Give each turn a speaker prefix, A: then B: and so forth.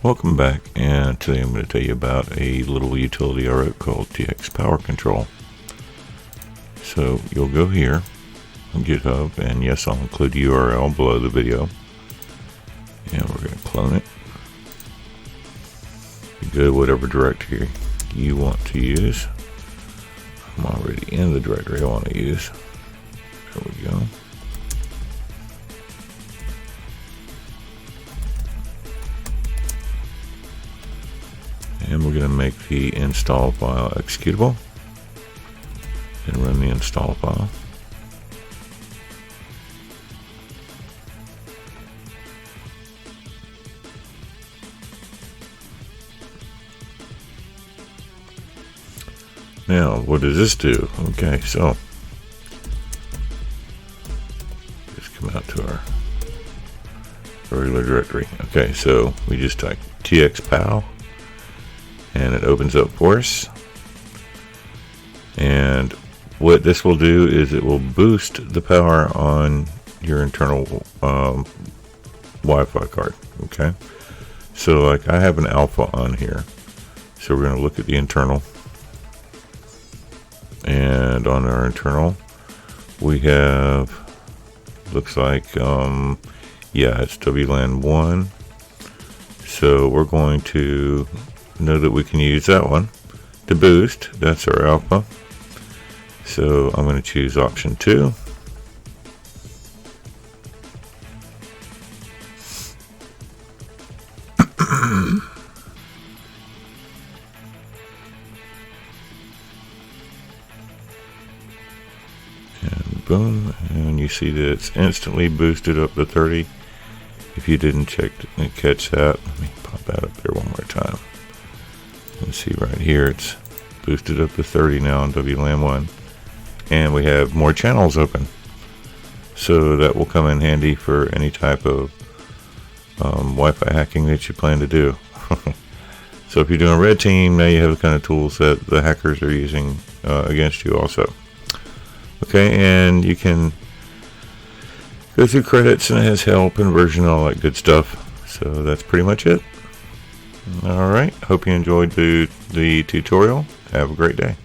A: Welcome back, and today I'm going to tell you about a little utility I wrote called TXPowerBlast. So you'll go here on GitHub, and yes, I'll include the URL below the video, and we're going to clone it. You go to whatever directory you want to use. I'm already in the directory I want to use. There we go. And we're going to make the install file executable and run the install file. Now, what does this do? Okay, so just come out to our regular directory. Okay, so we just type TXPow. And it opens up for us, and what this will do is it will boost the power on your internal Wi-Fi card. Okay, so like I have an alpha on here, so we're going to look at the internal, and on our internal we have, looks like yeah, it's WLAN 1, so we're going to know that we can use that one to boost. That's our alpha. So I'm going to choose option 2. And boom, and you see that it's instantly boosted up to 30. If you didn't catch that, let me pop that up there one more time. You see right here it's boosted up to 30 now on WLAN 1, and we have more channels open, so that will come in handy for any type of Wi-Fi hacking that you plan to do. So if you're doing red team, now you have the kind of tools that the hackers are using against you also. Okay, and you can go through credits, and it has help and version, all that good stuff. So that's pretty much it. Alright, hope you enjoyed the tutorial. Have a great day.